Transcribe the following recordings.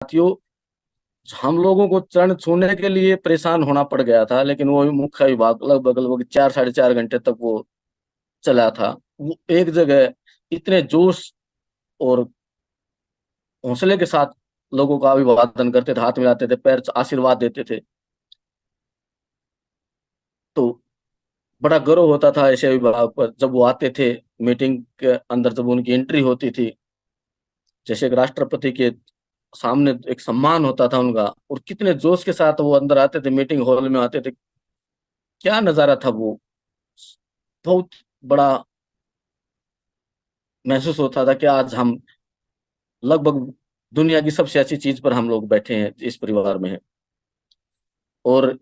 साथियों, हम लोगों को चरण छूने के लिए परेशान होना पड़ गया था, लेकिन वो मुख्य विभाग लगभग लगभग 4 साढ़े 4 घंटे तक वो चला था। वो एक जगह इतने जोश और हौसले के साथ लोगों का अभिवादन करते थे, हाथ मिलाते थे, पैर आशीर्वाद देते थे। तो बड़ा गर्व होता था ऐसे विभाग पर जब वो आते थे। मीटिंग के अंदर जब उनकी एंट्री होती थी, जैसे एक राष्ट्रपति के सामने एक सम्मान होता था उनका, और कितने जोश के साथ वो अंदर आते थे, मीटिंग हॉल में आते थे। क्या नजारा था वो! बहुत बड़ा महसूस होता था कि आज हम लगभग दुनिया की सबसे अच्छी चीज पर हम लोग बैठे हैं, इस परिवार में हैं। और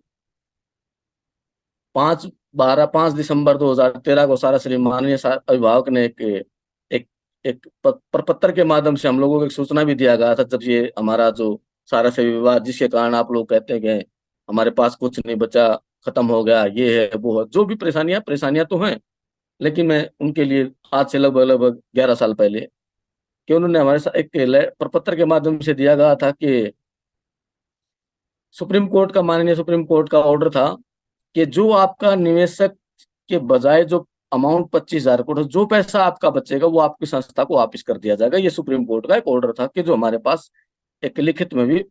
5 दिसंबर 2013 को सारा श्री माननीय अभिभावक ने एक एक प्रपत्र के माध्यम से हम लोगों को एक सूचना भी दिया गया था, जब ये हमारा जो सारा से विवाद जिसके कारण आप लोग कहते गए हमारे पास कुछ नहीं बचा, खत्म हो गया, ये है वो है, जो भी परेशानियां परेशानियां तो हैं, लेकिन मैं उनके लिए आज से लगभग लगभग 11 साल पहले कि उन्होंने हमारे साथ एक प्रपत्र के माध्यम से दिया गया था कि सुप्रीम कोर्ट का, माननीय सुप्रीम कोर्ट का ऑर्डर था कि जो आपका निवेशक के बजाय जो अमाउंट 25,000 करोड़, जो पैसा आपका बचेगा वो आपकी संस्था को वापस कर दिया जाएगा। ये सुप्रीम कोर्ट का एक ऑर्डर था कि जो हमारे पास एक लिखित में भी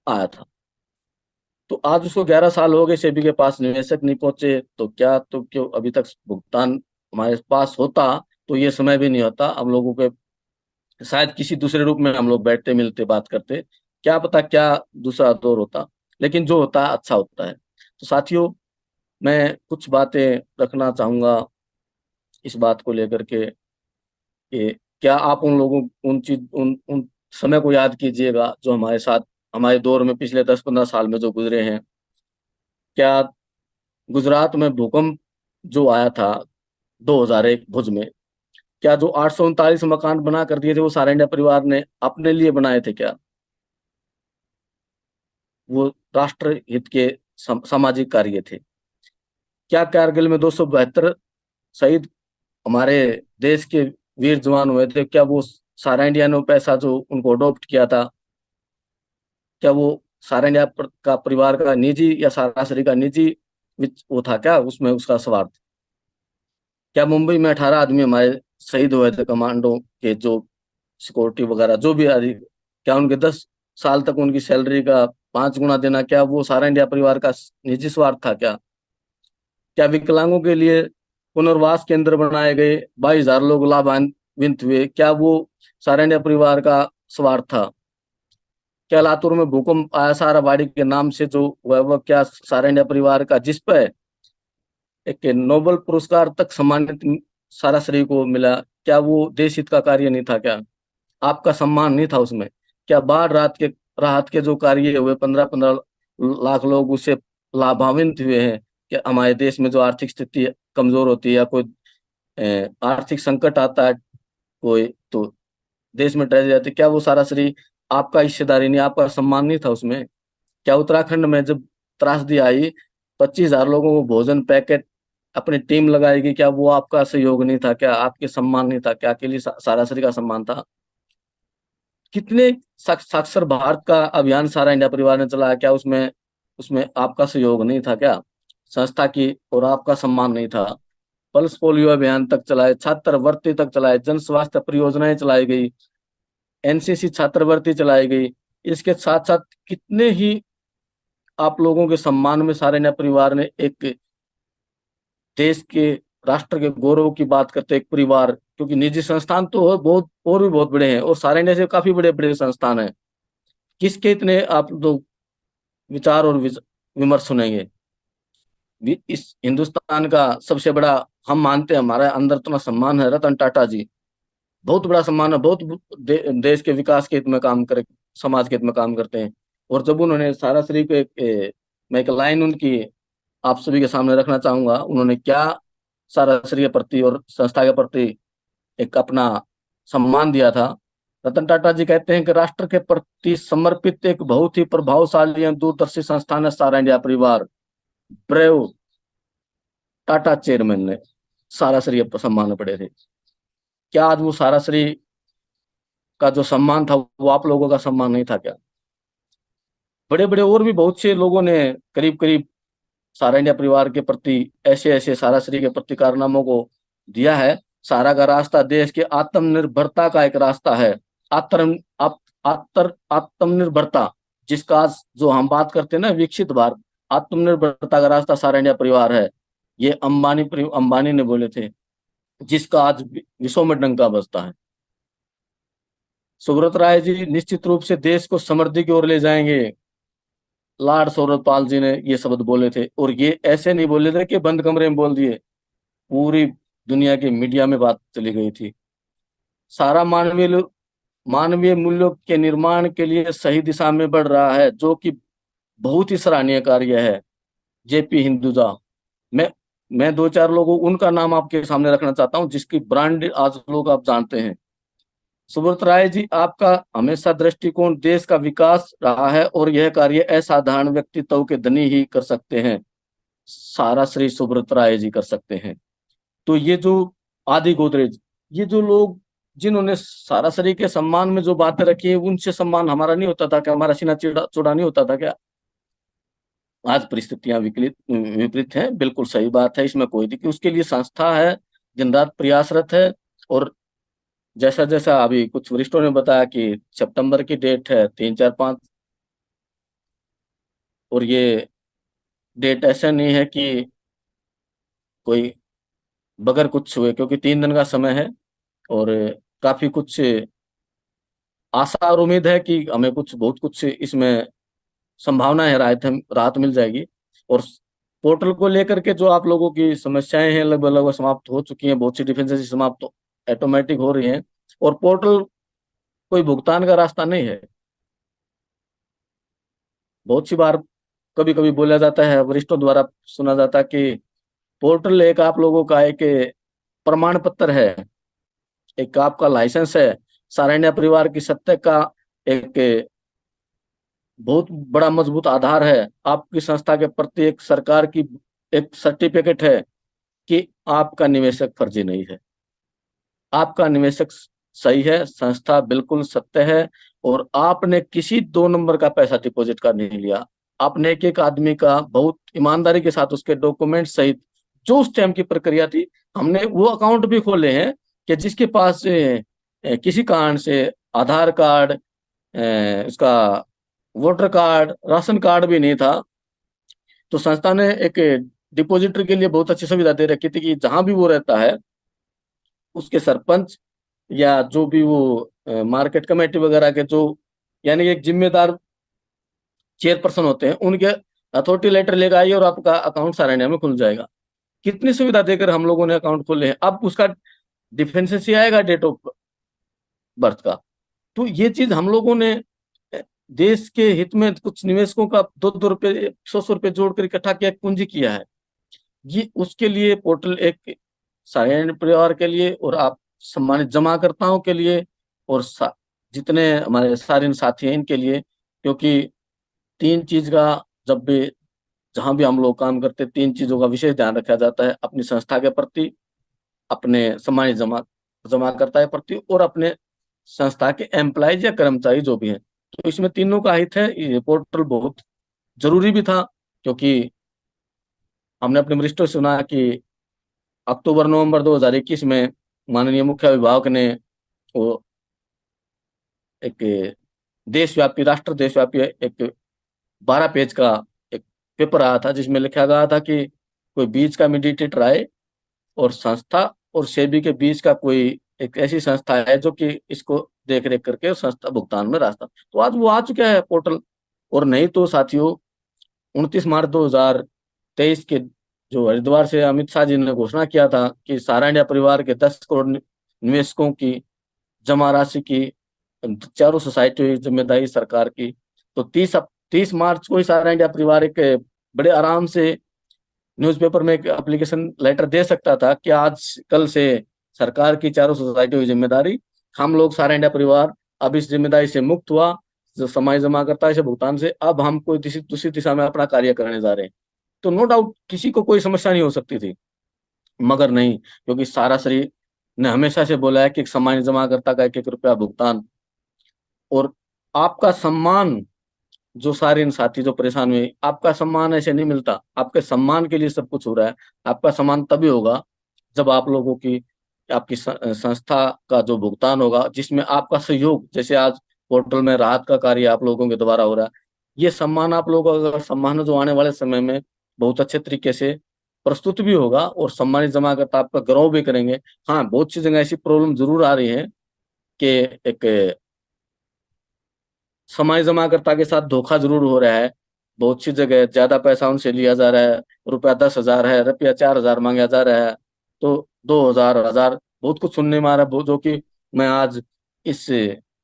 आया था। तो आज उसको 11 साल हो गए, सेबी के पास निवेशक नहीं पहुंचे, तो क्या, तो क्यों अभी तक भुगतान हमारे पास होता तो ये समय भी नहीं होता, हम लोगों के शायद किसी दूसरे रूप में हम लोग बैठते मिलते बात करते, क्या पता क्या दूसरा दौर होता, लेकिन जो होता है अच्छा होता है। तो साथियों, मैं कुछ बातें रखना चाहूंगा इस बात को लेकर के कि क्या आप उन लोगों उन चीज उन उन समय को याद कीजिएगा जो हमारे साथ हमारे दौर में पिछले 10-15 साल में जो गुजरे हैं। क्या गुजरात में भूकंप जो आया था 2001 भुज में, क्या जो 839 मकान बना कर दिए थे वो सारे इंडिया परिवार ने अपने लिए बनाए थे क्या? वो राष्ट्र हित के सामाजिक कार्य थे क्या? कारगिल में 272 शहीद हमारे देश के वीर जवान हुए थे, क्या वो सारा इंडिया ने पैसा जो उनको अडॉप्ट किया था, क्या वो सारा इंडिया का परिवार का निजी या सरासरी का निजी वो था क्या उसमें उसका स्वार्थ? क्या मुंबई में 18 आदमी हमारे शहीद हुए थे कमांडो के, जो सिक्योरिटी वगैरह जो भी आदि, क्या उनके 10 साल तक उनकी सैलरी का 5 गुना देना, क्या वो सारा इंडिया परिवार का निजी स्वार्थ था क्या? क्या विकलांगों के लिए पुनर्वास केंद्र बनाए गए, 22,000 लोग लाभान्वित हुए, क्या वो सारा इंडिया परिवार का स्वार्थ था? क्या लातूर में भूकंप आया साराबाड़ी के नाम से जो वह क्या सारा इंडिया परिवार का, जिस पर एक नोबेल पुरस्कार तक सम्मानित सारा श्री को मिला, क्या वो देश हित का कार्य नहीं था क्या? आपका सम्मान नहीं था उसमें? क्या बाढ़ राहत के जो कार्य हुए, 15-15 लाख लोग उससे लाभान्वित हुए हैं? क्या हमारे देश में जो आर्थिक स्थिति कमजोर होती है या कोई आर्थिक संकट आता है कोई, तो देश में ट्रेजेडी आती है, क्या वो सारा श्री आपका हिस्सेदारी नहीं, आपका सम्मान नहीं था उसमें? क्या उत्तराखंड में जब त्रासदी आई, 25,000 लोगों को भोजन पैकेट अपनी टीम लगाएगी, क्या वो आपका सहयोग नहीं था क्या? आपके सम्मान नहीं था क्या? अकेली साराश्री का सम्मान था? कितने साक्षर भारत का अभियान सारा इंडिया परिवार ने चलाया, क्या उसमें उसमें आपका सहयोग नहीं था क्या? संस्था की और आपका सम्मान नहीं था? पल्स पोलियो अभियान तक चलाए, छात्रवृत्ति तक चलाए, जन स्वास्थ्य परियोजनाएं चलाई गई, एनसीसी छात्रवृत्ति चलाई गई। इसके साथ साथ कितने ही आप लोगों के सम्मान में सारे इंडिया परिवार ने एक देश के राष्ट्र के गौरव की बात करते एक परिवार, क्योंकि निजी संस्थान तो हो बहुत और भी बहुत बड़े हैं और सारे इंडिया से काफी बड़े बड़े संस्थान हैं, किसके इतने आप लोग विचार और विमर्श सुनेंगे? इस हिंदुस्तान का सबसे बड़ा, हम मानते हैं हमारे अंदर इतना सम्मान है, रतन टाटा जी, बहुत बड़ा सम्मान है, बहुत देश के विकास के हित में काम करे, समाज के हित में काम करते हैं। और जब उन्होंने सारा श्री को मैं एक लाइन उनकी आप सभी के सामने रखना चाहूंगा, उन्होंने क्या सारा श्री के प्रति और संस्था के प्रति एक अपना सम्मान दिया था। रतन टाटा जी कहते हैं कि राष्ट्र के प्रति समर्पित एक बहुत ही प्रभावशाली एवं दूरदर्शी संस्थान है सारा इंडिया परिवार। ब्रेव टाटा चेयरमैन ने सारा श्री सम्मान पड़े थे। क्या आज वो सारा श्री का जो सम्मान था वो आप लोगों का सम्मान नहीं था क्या? बड़े बड़े और भी बहुत से लोगों ने करीब करीब सारा इंडिया परिवार के प्रति ऐसे ऐसे सारा श्री के प्रति कारनामों को दिया है। सारा का रास्ता देश के आत्मनिर्भरता का एक रास्ता है। आत्म आत्मनिर्भरता, जिसका आज जो हम बात करते हैं ना, विकसित भारत, आत्मनिर्भरता का रास्ता सारा इंडिया परिवार है। ये अंबानी ने बोले थे, जिसका आज विश्व में डंका बजता है। सुब्रत राय जी निश्चित रूप से देश को समृद्धि की ओर ले जाएंगे। लॉर्ड सौरभपाल जी ने ये शब्द बोले थे, और ये ऐसे नहीं बोले थे कि बंद कमरे में बोल दिए, पूरी दुनिया के मीडिया में बात चली गई थी। सारा मानवीय मूल्यों के निर्माण के लिए सही दिशा में बढ़ रहा है, जो कि बहुत ही सराहनीय कार्य है। जेपी हिंदुजा, मैं मैं दो चार लोगों उनका नाम आपके सामने रखना चाहता हूं, जिसकी ब्रांड आज लोग आप जानते हैं। सुब्रत राय जी, आपका हमेशा दृष्टिकोण देश का विकास रहा है, और यह कार्य असाधारण व्यक्तित्व के धनी ही कर सकते हैं। सारा श्री सुब्रत राय जी कर सकते हैं। तो ये जो आदि गोदरेज, ये जो लोग जिन्होंने सारा श्री के सम्मान में जो बातें रखी है, उनसे सम्मान हमारा नहीं होता था क्या? हमारा सीना चौड़ा नहीं होता था क्या? आज परिस्थितियां विपरीत हैं, बिल्कुल सही बात है, इसमें कोई दिक्कत। उसके लिए संस्था है, दिन रात प्रयासरत है। और जैसा जैसा अभी कुछ वरिष्ठों ने बताया कि सितंबर की डेट है 3 4 5, और ये डेट ऐसा नहीं है कि कोई बगैर कुछ हुए, क्योंकि 3 दिन का समय है, और काफी कुछ आशा और उम्मीद है कि हमें कुछ बहुत कुछ इसमें संभावना है, राहत मिल जाएगी। और पोर्टल को लेकर के जो आप लोगों की समस्याएं हैं, लगभग लगभग समाप्त हो चुकी हैं। बहुत सी डिफेंसेस समाप्त ऑटोमेटिक हो रही हैं, और पोर्टल कोई भुगतान का रास्ता नहीं है। बहुत सी बार कभी कभी बोला जाता है, वरिष्ठों द्वारा सुना जाता है कि पोर्टल एक आप लोगों का एक प्रमाण पत्र है, एक आपका लाइसेंस है। सारा इंडिया परिवार की सत्ता का एक बहुत बड़ा मजबूत आधार है। आपकी संस्था के प्रति एक सरकार की एक सर्टिफिकेट है कि आपका निवेशक फर्जी नहीं है, आपका निवेशक सही है, संस्था बिल्कुल सत्य है, और आपने किसी 2 नंबर का पैसा डिपॉजिट कर नहीं लिया। आपने एक एक आदमी का बहुत ईमानदारी के साथ उसके डॉक्यूमेंट सहित जो उस टाइम की प्रक्रिया थी, हमने वो अकाउंट भी खोले हैं कि जिसके पास किसी कारण से आधार कार्ड, उसका वोटर कार्ड, राशन कार्ड भी नहीं था, तो संस्था ने एक डिपॉजिटर के लिए बहुत अच्छी सुविधा दे रखी थी कि जहां भी वो रहता है, उसके सरपंच या जो भी वो मार्केट कमेटी वगैरह के जो, यानी एक जिम्मेदार चेयरपर्सन होते हैं, उनके अथॉरिटी लेटर लेकर आइए और आपका अकाउंट सारा इंडिया में खुल जाएगा। कितनी सुविधा देकर हम लोगों ने अकाउंट खोले हैं। अब उसका डिफेंस से आएगा डेट ऑफ बर्थ का। तो ये चीज हम लोगों ने देश के हित में कुछ निवेशकों का 2-2 रुपए 100-100 रुपए जोड़कर इकट्ठा किया, पूंजी किया है। ये उसके लिए पोर्टल एक साधारण परिवार के लिए, और आप सम्मानित जमाकर्ताओं के लिए, और जितने हमारे सारे साथी हैं इनके लिए। क्योंकि 3 चीज का, जब भी जहां भी हम लोग काम करते हैं, 3 चीजों का विशेष ध्यान रखा जाता है: अपनी संस्था के प्रति, अपने सम्मानित जमाकर्ता के प्रति, और अपने संस्था के एम्प्लॉयज या कर्मचारी जो भी हैं। तो इसमें तीनों का हित है। ये पोर्टल बहुत जरूरी भी था, क्योंकि हमने अपने वरिष्ठों से सुना कि अक्टूबर नवंबर 2021 में माननीय मुख्य अभिभावक ने वो एक देशव्यापी एक 12 पेज का एक पेपर आया था, जिसमें लिखा गया था कि कोई बीच का मीडिएटर आए, और संस्था और सेबी के बीच का कोई एक ऐसी संस्था है जो कि इसको देख रेख करके संस्था भुगतान में रास्ता। तो आज वो आ चुका है पोर्टल। और नहीं तो साथियों, 29 मार्च 2023 के जो हरिद्वार से अमित शाह जी ने घोषणा किया था कि सारा इंडिया परिवार के 10 करोड़ निवेशकों की जमा राशि की चारों सोसाइटी की जिम्मेदारी सरकार की। तो 30 मार्च को ही सारा इंडिया परिवार एक बड़े आराम से न्यूज़पेपर में एक एप्लीकेशन लेटर दे सकता था कि आज कल से सरकार की चारों सोसाइटियों की जिम्मेदारी, हम लोग सारा इंडिया परिवार अब इस जिम्मेदारी से मुक्त हुआ, जो समाज जमा करता है इसे भुगतान से, अब हम कोई दूसरी दिशा में अपना कार्य करने जा रहे हैं। तो नो डाउट किसी को कोई समस्या नहीं हो सकती थी, मगर नहीं, क्योंकि सारा शरीर ने हमेशा से बोला है कि समाज जमा करता का 1-1 रुपया भुगतान और आपका सम्मान, जो सारे इन साथी जो परेशान हुए, आपका सम्मान ऐसे नहीं मिलता। आपके सम्मान के लिए सब कुछ हो रहा है। आपका सम्मान तभी होगा जब आप लोगों की, आपकी संस्था का जो भुगतान होगा, जिसमें आपका सहयोग, जैसे आज पोर्टल में राहत का कार्य आप लोगों के द्वारा हो रहा है, ये सम्मान आप लोगों का अगर सम्मान जो आने वाले समय में बहुत अच्छे तरीके से प्रस्तुत भी होगा और सम्मानित जमाकर्ता आपका गौरव भी करेंगे। हाँ, बहुत सी जगह ऐसी प्रॉब्लम जरूर आ रही है कि एक समाज जमाकर्ता के साथ धोखा जरूर हो रहा है। बहुत सी जगह ज्यादा पैसा उनसे लिया जा रहा है, रुपया 10,000 है, रुपया 4,000 मांगा जा रहा है, तो 2,000 बहुत कुछ सुनने में आ रहा है, जो कि मैं आज इस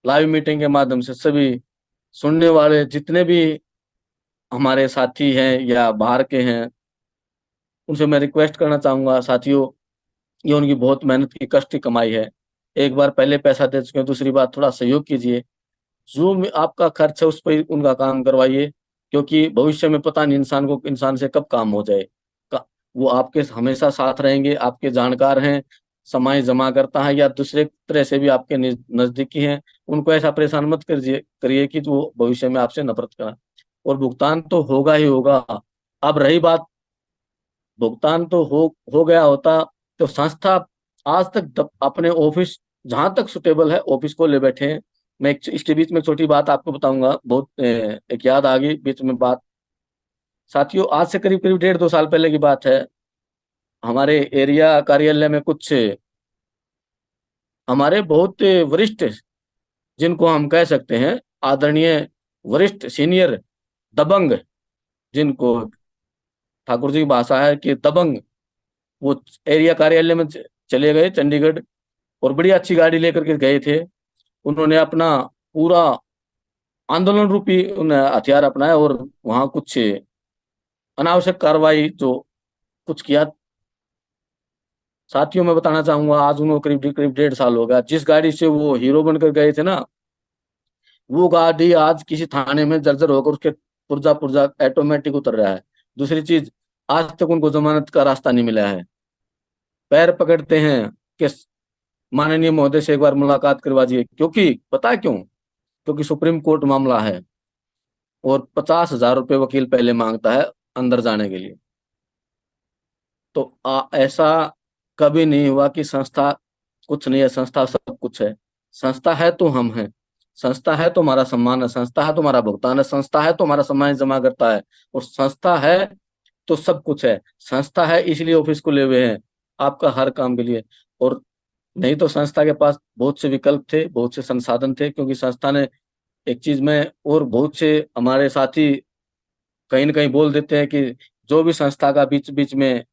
लाइव मीटिंग के माध्यम से सभी सुनने वाले जितने भी हमारे साथी हैं या बाहर के हैं, उनसे मैं रिक्वेस्ट करना चाहूंगा, साथियों, ये उनकी बहुत मेहनत की कष्ट की कमाई है। एक बार पहले पैसा दे चुके हैं, दूसरी बार थोड़ा सहयोग कीजिए, जो आपका खर्च है उस पर उनका काम करवाइए, क्योंकि भविष्य में पता नहीं इंसान को इंसान से कब काम हो जाए। वो आपके हमेशा साथ रहेंगे, आपके जानकार हैं, समाज जमा करता है या दूसरे तरह से भी आपके नजदीकी हैं। उनको ऐसा परेशान मत करिए कि वो भविष्य में आपसे नफरत करें। और भुगतान तो होगा ही होगा। अब रही बात, भुगतान तो हो गया होता तो संस्था आज तक अपने ऑफिस, जहां तक सुटेबल है ऑफिस को ले बैठे हैं। मैं इसके बीच में छोटी बात आपको बताऊंगा, बहुत एक याद आ गई बीच में बात। साथियों, आज से करीब करीब 1.5-2 साल पहले की बात है। हमारे एरिया कार्यालय में कुछ हमारे बहुत वरिष्ठ, जिनको हम कह सकते हैं आदरणीय वरिष्ठ सीनियर दबंग, जिनको ठाकुर जी की भाषा है कि दबंग, वो एरिया कार्यालय में चले गए चंडीगढ़, और बड़ी अच्छी गाड़ी लेकर के गए थे। उन्होंने अपना पूरा आंदोलन रूपी हथियार अपनाया और वहां कुछ अनावश्यक कार्रवाई जो कुछ किया। साथियों, मैं बताना चाहूंगा, आज उनको करीब करीब 1.5 साल हो गया। जिस गाड़ी से वो हीरो बनकर गए थे ना, वो गाड़ी आज किसी थाने में जर्जर होकर उसके पुर्जा पुर्जा ऑटोमेटिक उतर रहा है। दूसरी चीज, आज तक उनको जमानत का रास्ता नहीं मिला है। पैर पकड़ते हैं कि माननीय महोदय से एक बार मुलाकात करवा दीजिए, क्योंकि पता है क्यों? क्योंकि सुप्रीम कोर्ट मामला है और 50,000 रुपये वकील पहले मांगता है अंदर जाने के लिए। तो ऐसा कभी नहीं हुआ कि संस्था कुछ नहीं है, संस्था सब कुछ है। संस्था है तो हम हैं, संस्था है तो हमारा सम्मान है, संस्था है तो हमारा भुगतान है, संस्था है तो हमारा सम्मान जमा करता है, और संस्था है तो सब कुछ है। संस्था है इसलिए ऑफिस को ले हुए हैं, आपका हर काम के लिए। और नहीं तो संस्था के पास बहुत से विकल्प थे, बहुत से संसाधन थे, क्योंकि संस्था ने एक चीज में, और बहुत से हमारे साथी कहीं ना कहीं बोल देते हैं कि जो भी संस्था का बीच बीच में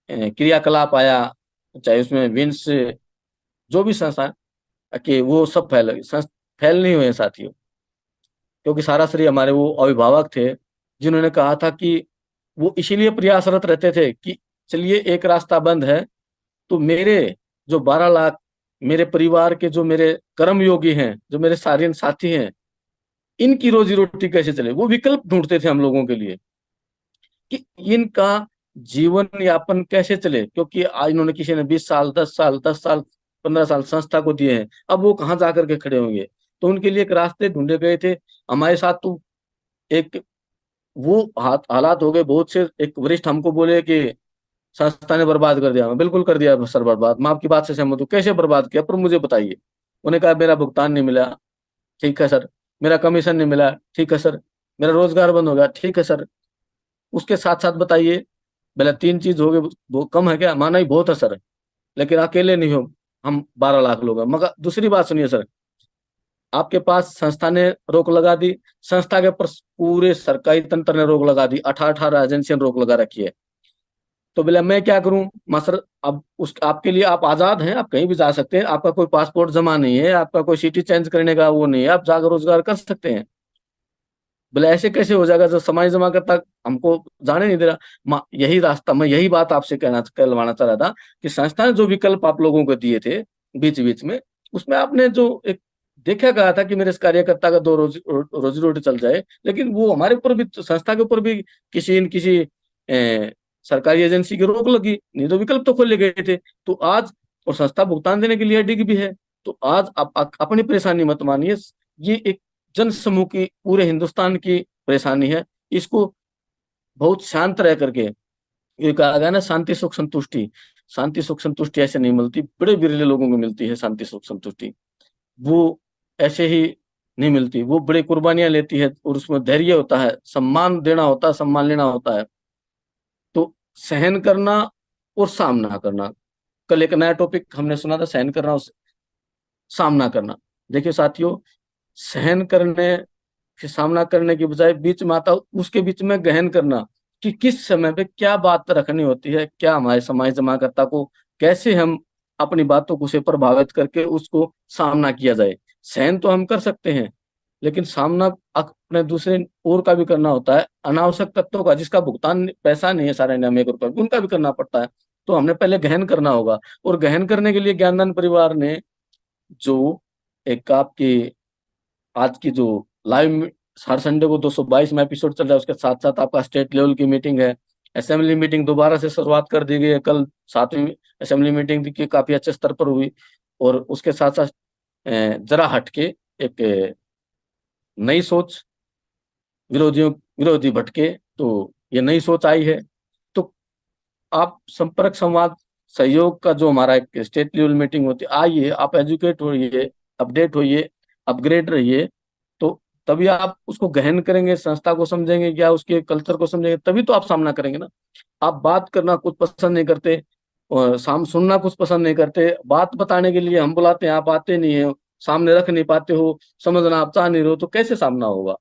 क्रियाकलाप आया, चाहे उसमें विंस, जो भी संस्था कि वो सब फैल नहीं हुए साथियों। क्योंकि सारा श्री हमारे वो अभिभावक थे, जिन्होंने कहा था कि वो इसीलिए प्रयासरत रहते थे कि चलिए एक रास्ता बंद है, तो मेरे जो 12 लाख मेरे परिवार के जो मेरे कर्मयोगी हैं, जो मेरे सारे साथी हैं, इनकी रोजी रोटी कैसे चले। वो विकल्प ढूंढते थे हम लोगों के लिए कि इनका जीवन यापन कैसे चले, क्योंकि आज इन्होंने किसी ने 20 साल, 10 साल, 10 साल, 15 साल संस्था को दिए हैं, अब वो कहाँ जाकर के खड़े होंगे। तो उनके लिए एक रास्ते ढूंढे गए थे। हमारे साथ तो एक वो हालात हो गए, बहुत से एक वरिष्ठ हमको बोले कि संस्था ने बर्बाद कर दिया। मैं बिल्कुल कर दिया सर बर्बाद, मैं आपकी बात से सहमत हूँ। कैसे बर्बाद किया, पर मुझे बताइए। उन्हें कहा मेरा भुगतान नहीं मिला, ठीक है सर। मेरा कमीशन नहीं मिला, ठीक है सर। मेरा रोजगार बंद हो गया, ठीक है सर। उसके साथ साथ बताइए, भले 3 चीज हो गए, वो कम है क्या? माना ही बहुत है सर, लेकिन अकेले नहीं हो, हम 12 लाख लोग हैं। मगर दूसरी बात सुनिए सर, आपके पास संस्था ने रोक लगा दी, संस्था के ऊपर पूरे सरकारी तंत्र ने रोक लगा दी, 18 एजेंसियों ने रोक लगा रखी है। तो बोला मैं क्या करूं? मसर अब उस आपके लिए आप आजाद हैं, आप कहीं भी जा सकते हैं, आपका कोई पासपोर्ट जमा नहीं है, आपका कोई सिटी चेंज करने का वो नहीं है, आप जाकर रोजगार कर सकते हैं। बोले ऐसे कैसे हो जाएगा जब समाज जमा करता हमको जाने नहीं दे रहा? यही रास्ता, मैं यही बात आपसे कहलवाना चाह रहा था कि संस्था ने जो विकल्प आप लोगों को दिए थे बीच बीच में, उसमें आपने जो एक देखा गया था कि मेरे इस कार्यकर्ता का 2 रोजी रोटी चल जाए, लेकिन वो हमारे ऊपर भी, संस्था के ऊपर भी किसी न किसी सरकारी एजेंसी की रोक लगी, नहीं तो विकल्प तो खोले गए थे। तो आज, और संस्था भुगतान देने के लिए डिग भी है। तो आज आप अपनी परेशानी मत मानिए, ये एक जन समूह की, पूरे हिंदुस्तान की परेशानी है। इसको बहुत शांत रह करके, ये कहा गया ना, शांति सुख संतुष्टि, शांति सुख संतुष्टि ऐसे नहीं मिलती, बड़े बिरले लोगों को मिलती है शांति सुख संतुष्टि। वो ऐसे ही नहीं मिलती, वो बड़ी कुर्बानियां लेती है, और उसमें धैर्य होता है, सम्मान देना होता है, सम्मान लेना होता है। तो सहन करना और सामना करना, कल एक नया टॉपिक हमने सुना था, सहन करना और सामना करना। देखिए साथियों, सहन करने, फिर सामना करने की बजाय बीच में आता उसके बीच में गहन करना, कि किस समय पे क्या बात रखनी होती है, क्या हमारे समाज जमाकर्ता को, कैसे हम अपनी बातों को से प्रभावित करके उसको सामना किया जाए। सहन तो हम कर सकते हैं, लेकिन सामना अपने दूसरे और का भी करना होता है, अनावश्यक तत्वों का, जिसका भुगतान पैसा नहीं है सारे इंडिया में 1 रुपए, उनका भी करना पड़ता है। तो हमने पहले गहन करना होगा, और गहन करने के लिए ज्ञानदान परिवार ने जो एक आपकी आज की जो लाइव हर संडे को 222 में एपिसोड चल रहा है, उसके साथ साथ आपका स्टेट लेवल की मीटिंग है, असेंबली मीटिंग दोबारा से शुरुआत कर दी गई है। कल 7वीं असेंबली मीटिंग की काफी अच्छे स्तर पर हुई, और उसके साथ साथ जरा हटके एक नई सोच, विरोधियों विरोधी भटके, तो ये नई सोच आई है। तो आप संपर्क संवाद सहयोग का जो हमारा एक स्टेट लेवल मीटिंग होती है, आइए आप एजुकेट होइए, अपडेट होइए, अपग्रेड रहिए। तो तभी आप उसको गहन करेंगे, संस्था को समझेंगे, क्या उसके कल्चर को समझेंगे, तभी तो आप सामना करेंगे ना। आप बात करना कुछ पसंद नहीं करते, और सुनना कुछ पसंद नहीं करते, बात बताने के लिए हम बुलाते हैं, आप आते नहीं है, सामने रख नहीं पाते हो, समझना आप चाह नहीं रहे हो, तो कैसे सामना होगा।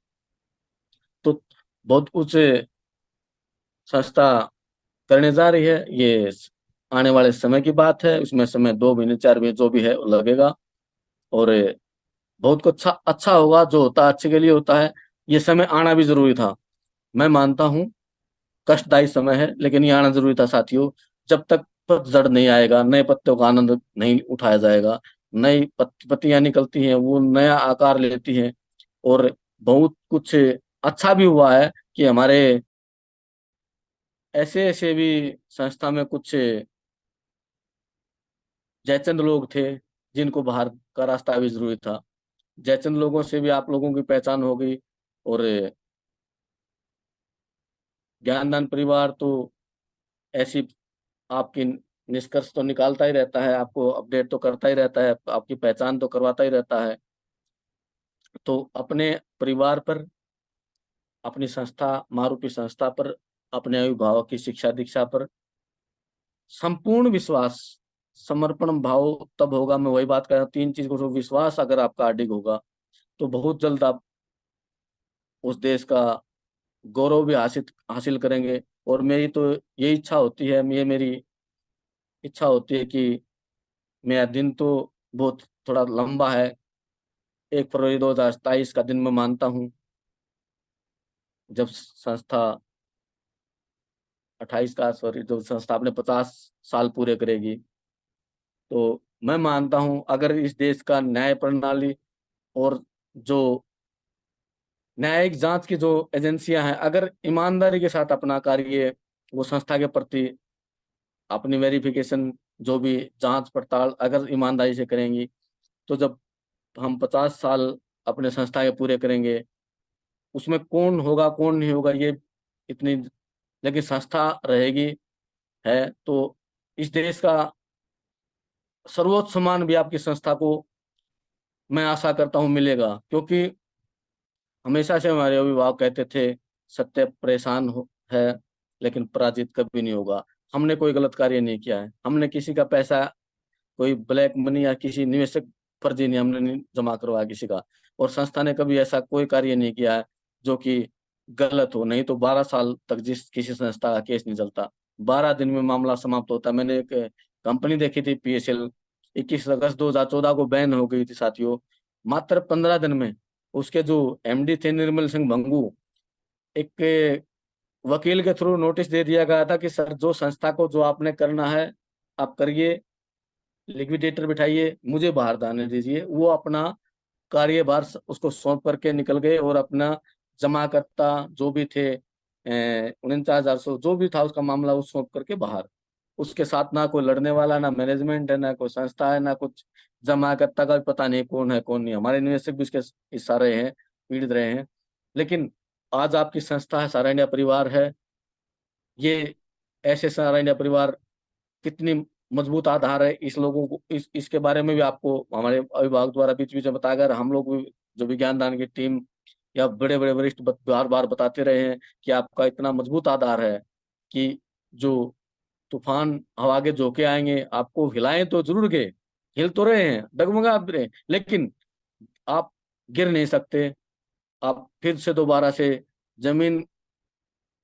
तो बहुत कुछ संस्था करने जा रही है, ये आने वाले समय की बात है, उसमें समय 2 महीने 4 महीने जो भी है वो लगेगा, और बहुत कुछ अच्छा अच्छा होगा, जो होता है अच्छे के लिए होता है। ये समय आना भी जरूरी था, मैं मानता हूँ कष्टदायी समय है, लेकिन ये आना जरूरी था साथियों। जब तक पतझड़ नहीं आएगा, नए पत्तों का आनंद नहीं उठाया जाएगा, नई पत्तियां निकलती हैं, वो नया आकार लेती हैं, और बहुत कुछ अच्छा भी हुआ है कि हमारे ऐसे ऐसे भी संस्था में कुछ जयचंद लोग थे, जिनको बाहर का रास्ता भी जरूरी था। जयचंद लोगों से भी आप लोगों की पहचान हो गई, और ज्ञानदान परिवार तो ऐसी आपकी निष्कर्ष तो निकालता ही रहता है, आपको अपडेट तो करता ही रहता है, आपकी पहचान तो करवाता ही रहता है। तो अपने परिवार पर, अपनी संस्था, मारूपी संस्था पर, अपने अभिभावक की शिक्षा दीक्षा पर संपूर्ण विश्वास, समर्पण भाव तब होगा, मैं वही बात कर रहा हूँ, 3 चीज को, विश्वास अगर आपका अडिग होगा, तो बहुत जल्द आप उस देश का गौरव भी हासिल हासिल करेंगे। और मेरी तो ये इच्छा होती है, ये मेरी इच्छा होती है कि मेरा दिन तो बहुत थोड़ा लंबा है, 1 फरवरी 2027 का दिन मैं मानता हूँ, जब संस्था 28 का, सॉरी, जब संस्था अपने 50 साल पूरे करेगी। तो मैं मानता हूँ अगर इस देश का न्याय प्रणाली और जो न्यायिक जांच की जो एजेंसियां हैं, अगर ईमानदारी के साथ अपना कार्य वो संस्था के प्रति अपनी वेरिफिकेशन, जो भी जांच पड़ताल अगर ईमानदारी से करेंगी, तो जब हम 50 साल अपने संस्था के पूरे करेंगे, उसमें कौन होगा कौन नहीं होगा ये इतनी, लेकिन संस्था रहेगी, है तो इस देश का सर्वोच्च सम्मान भी आपकी संस्था को मैं आशा करता हूँ मिलेगा। क्योंकि हमेशा से हमारे अभिभावक कहते थे, सत्य परेशान है, लेकिन पराजित कभी नहीं होगा। हमने कोई गलत कार्य नहीं किया है, हमने किसी का पैसा, कोई ब्लैक मनी या किसी निवेशक फर्जी नहीं हमने नहीं जमा करवाया किसी का, और संस्था ने कभी ऐसा कोई कार्य नहीं किया है जो कि गलत हो। नहीं तो 12 साल तक जिस किसी संस्था का केस नहीं चलता, 12 दिन में मामला समाप्त होता है। मैंने एक कंपनी देखी थी, PSL, 21 अगस्त 2014 को बैन हो गई थी साथियों, मात्र 15 दिन में। उसके जो MD थे निर्मल सिंह भंगू, एक वकील के थ्रू नोटिस दे दिया गया था कि सर, जो संस्था को जो आपने करना है आप करिए, लिक्विडेटर बिठाइए, मुझे बाहर जाने दीजिए। वो अपना कार्यभार उसको सौंप करके निकल गए, और अपना जमाकर्ता जो भी थे 49,800 जो भी था उसका मामला वो सौंप करके बाहर। उसके साथ ना कोई लड़ने वाला, ना मैनेजमेंट है, ना कोई संस्था है, ना कुछ जमाकर्ता का भी पता नहीं कौन है कौन नहीं। हमारे निवेशक भी इसके हिस्सा रहे हैं, पीड़ित रहे हैं। लेकिन आज आपकी संस्था है, सारा इंडिया परिवार है, ये ऐसे सारा इंडिया परिवार कितनी मजबूत आधार है, इस लोगों को इसके बारे में भी आपको हमारे अभिभावक द्वारा बीच बीच में बताया गया। और हम लोग भी जो विज्ञान दान की टीम या बड़े बड़े वरिष्ठ बार बार बताते रहे हैं कि आपका इतना मजबूत आधार है कि जो तूफान हवा के झोंके आएंगे, आपको हिलाएं तो जरूर गए, हिल तो रहे हैं, डगमगा भी रहे हैं, लेकिन आप गिर नहीं सकते। आप फिर से दोबारा से जमीन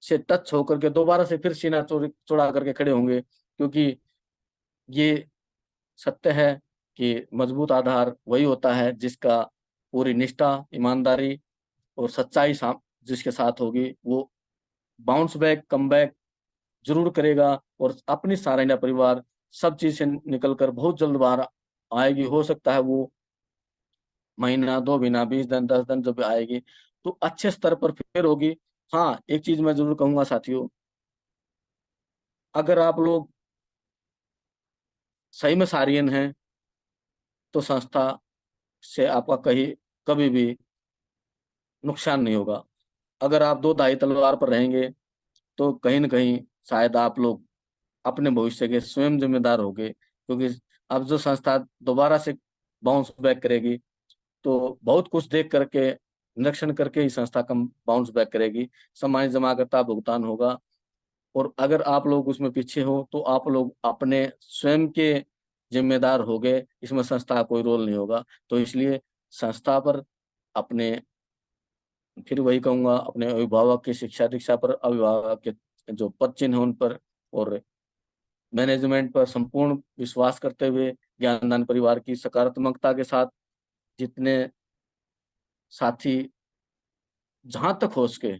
से टच होकर के दोबारा से फिर सीना चौड़ा करके खड़े होंगे, क्योंकि ये सत्य है कि मजबूत आधार वही होता है जिसका पूरी निष्ठा, ईमानदारी और सच्चाई जिसके साथ होगी, वो बाउंस बैक, कम बैक जरूर करेगा और अपनी सारा इंडिया परिवार सब चीज से निकल कर बहुत जल्द बाहर आएगी। हो सकता है वो महीना, 2 महीना, 20 दिन, 10 दिन जब आएगी तो अच्छे स्तर पर फिर होगी। हाँ, एक चीज मैं जरूर कहूंगा साथियों, अगर आप लोग सही में सारियन हैं तो संस्था से आपका कहीं कभी भी नुकसान नहीं होगा। अगर आप दो धाई तलवार पर रहेंगे तो कहीं ना कहीं शायद आप लोग अपने भविष्य के स्वयं जिम्मेदार होंगे, क्योंकि अब जो संस्था दोबारा से बाउंस बैक करेगी तो बहुत कुछ देख करके, निरीक्षण करके ही संस्था कम बाउंस बैक करेगी। सामान्य जमाकर्ता भुगतान होगा, और अगर आप लोग उसमें पीछे हो तो आप लोग अपने स्वयं के जिम्मेदार हो गए, इसमें संस्था का कोई रोल नहीं होगा। तो इसलिए संस्था पर अपने, फिर वही कहूंगा, अपने अभिभावक की शिक्षा दीक्षा पर, अभिभावक के जो पद चिन्ह हैं उन पर, और मैनेजमेंट पर संपूर्ण विश्वास करते हुए ज्ञानदान परिवार की सकारात्मकता के साथ जितने साथी जहां तक हो सके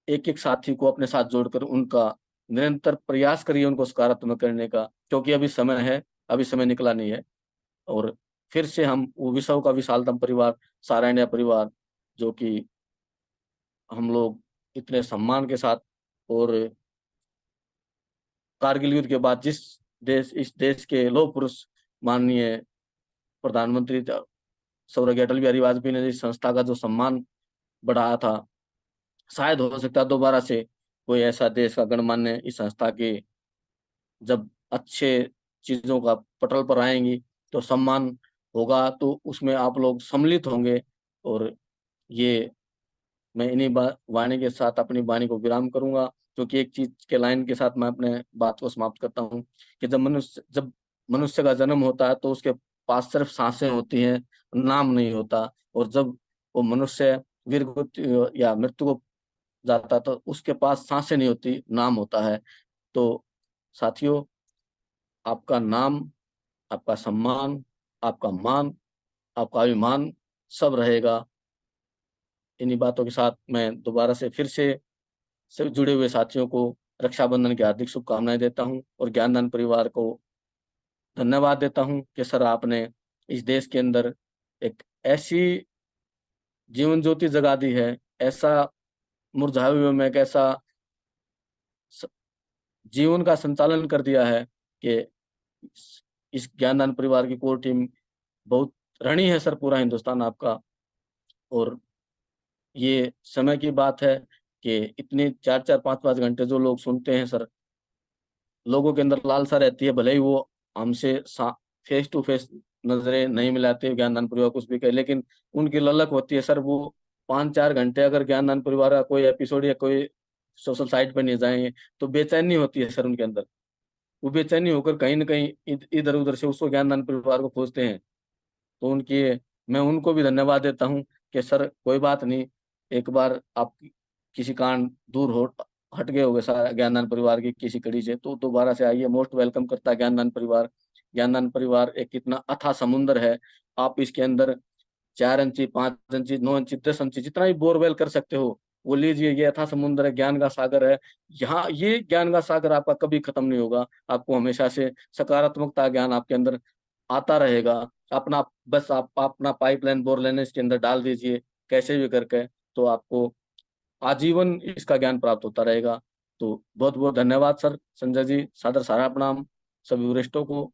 एक एक साथी को अपने साथ जोड़कर उनका निरंतर प्रयास करिए उनको सकारात्मक करने का, क्योंकि अभी समय है, अभी समय निकला नहीं है। और फिर से हम वो विश्व का विशालतम परिवार, सारा इंडिया परिवार, जो कि हम लोग इतने सम्मान के साथ, और कारगिल युद्ध के बाद जिस देश, इस देश के लौह पुरुष माननीय प्रधानमंत्री स्वर्गीय अटल बिहारी वाजपेयी ने इस संस्था का जो सम्मान बढ़ाया था, शायद हो सकता है दोबारा से कोई ऐसा देश का गणमान्य इस संस्था के जब अच्छे चीजों का पटल पर आएंगी तो सम्मान होगा, तो उसमें आप लोग सम्मिलित होंगे। और ये मैं इन्हीं वाणी के साथ अपनी वाणी को विराम करूंगा, क्योंकि एक चीज के लाइन के साथ मैं अपने बात को समाप्त करता हूँ कि जब मनुष्य का जन्म होता है तो उसके पास सिर्फ सांसें होती हैं, नाम नहीं होता। और जब वो मनुष्य वीर या मृत्यु को जाता तो उसके पास सांसें नहीं होती, नाम होता है। तो साथियों, आपका नाम, आपका सम्मान, आपका मान, आपका अभिमान सब रहेगा। इन्हीं बातों के साथ मैं दोबारा से फिर से सभी जुड़े हुए साथियों को रक्षाबंधन की हार्दिक शुभकामनाएं देता हूं, और ज्ञानदान परिवार को धन्यवाद देता हूं कि सर आपने इस देश के अंदर एक ऐसी जीवन ज्योति जगा दी है, ऐसा मुरझाए हुए में एक ऐसा स- जीवन का संचालन कर दिया है कि इस ज्ञानदान परिवार की कोर टीम बहुत ऋणी है सर, पूरा हिंदुस्तान आपका। और ये समय की बात है कि इतने 4-4, 5-5 घंटे जो लोग सुनते हैं सर, लोगों के अंदर लालसा रहती है, भले ही वो हमसे फेस टू फेस नजरें नहीं मिलाते ज्ञानदान परिवार कुछ भी कहे, लेकिन उनकी ललक होती है सर, वो 5-4 घंटे अगर ज्ञानदान परिवार का कोई एपिसोड या कोई सोशल साइट पर नहीं जाएंगे तो बेचैनी होती है सर उनके अंदर। वो बेचैनी होकर कहीं ना कहीं इधर उधर से उसको ज्ञानदान परिवार को खोजते हैं। तो उनकी, मैं उनको भी धन्यवाद देता हूँ कि सर कोई बात नहीं, एक बार आप किसी कारण दूर हो हट गए होगे सारा ज्ञानदान परिवार की किसी कड़ी से, तो दोबारा से आइए, मोस्ट वेलकम करता है ज्ञानदान परिवार। ज्ञानदान परिवार एक इतना अथाह समुंदर है, आप इसके अंदर 4 इंची, 5 इंची, 9 इंची, 10 इंची जितना भी बोरवेल कर सकते हो वो लीजिए। ये अथाह समुंदर है, ज्ञान का सागर है। यहाँ ये ज्ञान का सागर आपका कभी खत्म नहीं होगा, आपको हमेशा से सकारात्मकता ज्ञान आपके अंदर आता रहेगा। अपना बस आप अपना पाइपलाइन बोर लेने इसके अंदर डाल दीजिए कैसे भी करके, तो आपको आजीवन इसका ज्ञान प्राप्त होता रहेगा। तो बहुत बहुत धन्यवाद सर। संजय जी, सादर सारा प्रणाम सभी वरिष्ठों को।